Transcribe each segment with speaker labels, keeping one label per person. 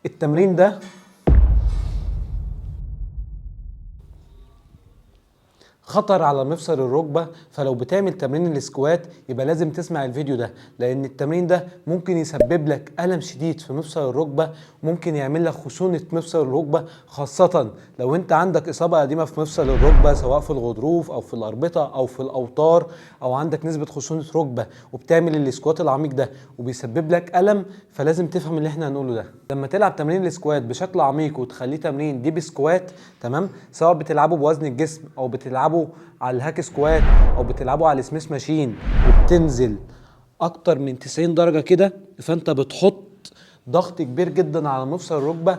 Speaker 1: التمرين ده خطر على مفصل الركبة، فلو بتعمل تمرين السكوات يبقى لازم تسمع الفيديو ده، لان التمرين ده ممكن يسبب لك ألم شديد في مفصل الركبة، ممكن يعمل لك خشونة مفصل الركبة، خاصة لو انت عندك إصابة قديمة في مفصل الركبة سواء في الغضروف او في الأربطة او في الأوتار، او عندك نسبة خشونة ركبة وبتعمل السكوات العميق ده وبيسبب لك ألم، فلازم تفهم اللي احنا هنقوله ده. لما تلعب تمرين السكوات بشكل عميق وتخليه تمرين ديب سكوات، تمام، سواء بتلعبه بوزن الجسم او بتلعبه على الهاك سكوات او بتلعبوا على السميث ماشين وبتنزل اكتر من 90 درجة كده، فانت بتحط ضغط كبير جدا على مفصل الركبة،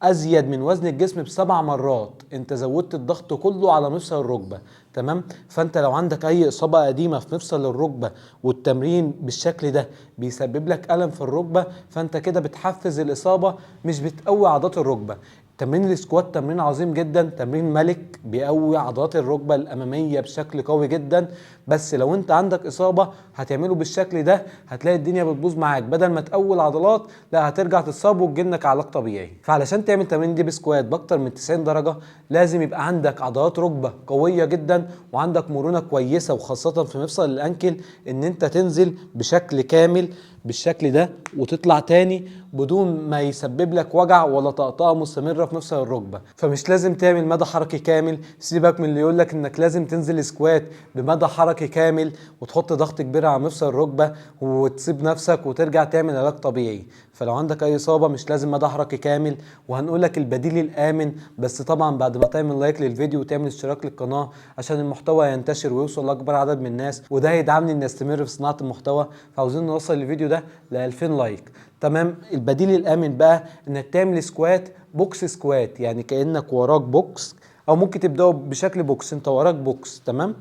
Speaker 1: ازيد من وزن الجسم ب7 مرات. انت زودت الضغط كله على مفصل الركبة، تمام. فانت لو عندك اي اصابة قديمة في مفصل الركبة والتمرين بالشكل ده بيسبب لك الم في الركبة، فانت كده بتحفز الاصابة مش بتقوي عضلات الركبة. تمرين السكوات تمرين عظيم جدا، تمرين ملك، بيقوي عضلات الركبه الاماميه بشكل قوي جدا، بس لو انت عندك اصابه هتعمله بالشكل ده هتلاقي الدنيا بتبوظ معاك، بدل ما تقوي العضلات لا هترجع تتصاب وتجيلك علاج طبيعي. فعلشان تعمل تمرين ديب سكوات باكتر من 90 درجه لازم يبقى عندك عضلات ركبه قويه جدا وعندك مرونه كويسه، وخاصه في مفصل الانكل ان انت تنزل بشكل كامل بالشكل ده وتطلع تاني بدون ما يسبب لك وجع ولا طقطقه مستمره في مفصل الركبه. فمش لازم تعمل مدى حركي كامل، سيبك من اللي يقول لك انك لازم تنزل سكوات بمدى حركي كامل وتحط ضغط كبير على مفصل الركبه وتسيب نفسك وترجع تعمل علاج طبيعي. فلو عندك اي اصابه مش لازم مدى حركي كامل، وهنقول لك البديل الامن، بس طبعا بعد ما تعمل لايك للفيديو وتعمل اشتراك للقناه عشان المحتوى ينتشر ويوصل لاكبر عدد من الناس، وده هيدعمني اني استمر في صناعه المحتوى. فعاوزين نوصل الفيديو ده ل 2000 لايك، تمام. البديل الامن بقى انك تعمل سكوات بوكس سكوات، يعني كانك وراك بوكس، او ممكن تبداوا بشكل بوكس، انت وراك بوكس تمام،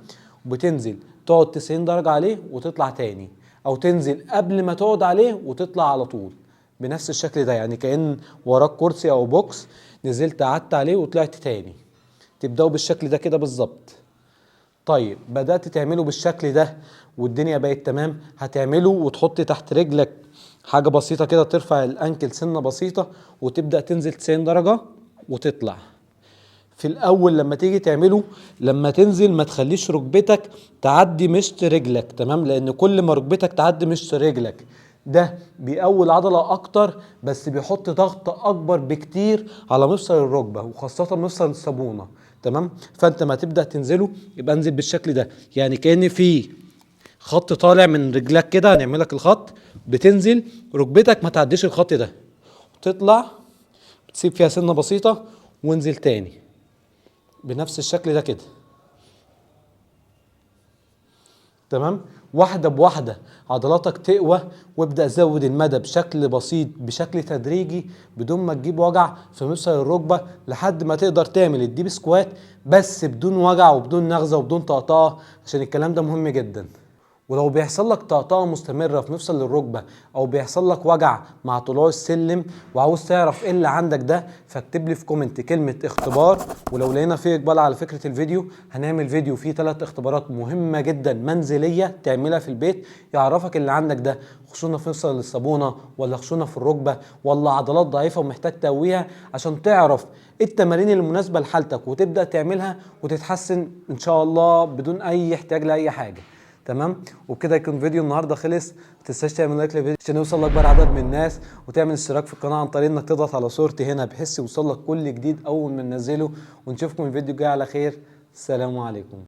Speaker 1: وبتنزل تقعد 90 درجه عليه وتطلع تاني، او تنزل قبل ما تقعد عليه وتطلع على طول بنفس الشكل ده، يعني كأن وراك كرسي او بوكس نزلت قعدت عليه وطلعت تاني. تبداوا بالشكل ده كده بالظبط. طيب بدأت تعمله بالشكل ده والدنيا بقت تمام، هتعمله وتحط تحت رجلك حاجة بسيطة كده ترفع الانكل سنة بسيطة وتبدأ تنزل 90 درجة وتطلع. في الاول لما تيجي تعمله لما تنزل ما تخليش ركبتك تعدي مشط رجلك، تمام، لان كل ما ركبتك تعدي مشط رجلك ده بيقوي العضله اكتر، بس بيحط ضغط اكبر بكتير على مفصل الركبه وخاصه مفصل الصابونه، تمام. فانت ما تبدا تنزله يبقى انزل بالشكل ده، يعني كأن في خط طالع من رجلك كده، هنعمل لك الخط، بتنزل ركبتك ما تعديش الخط ده وتطلع بتسيب فيها سنه بسيطه وانزل تاني بنفس الشكل ده كده، تمام. واحدة بواحدة عضلاتك تقوى، وابدأ زود المدى بشكل بسيط بشكل تدريجي بدون ما تجيب وجع في مفصل الركبة، لحد ما تقدر تعمل الديب سكوات بس بدون وجع وبدون نغزة وبدون طقطقة، عشان الكلام ده مهم جدا. ولو بيحصل لك طقطقه مستمره في مفصل الركبه او بيحصل لك وجع مع طلوع السلم وعاوز تعرف ايه اللي عندك ده، فاكتب لي في كومنت كلمه اختبار، ولو لقينا فيه اقبال على فكره الفيديو هنعمل فيديو فيه 3 اختبارات مهمه جدا منزليه تعملها في البيت يعرفك اللي عندك ده خشونه في مفصل الصابونه ولا خشونه في الركبه ولا عضلات ضعيفه ومحتاج تقويها، عشان تعرف ايه التمارين المناسبه لحالتك وتبدا تعملها وتتحسن ان شاء الله بدون اي احتياج لاي حاجه، تمام. وبكده يكون فيديو النهارده خلص. ما تنساش تعمل لايك للفيديو عشان يوصل لاكبر عدد من الناس، وتعمل اشتراك في القناه عن طريق انك تضغط على صورتي هنا بحيث يوصل لك كل جديد اول ما ننزله. ونشوفكم الفيديو الجاي على خير. السلام عليكم.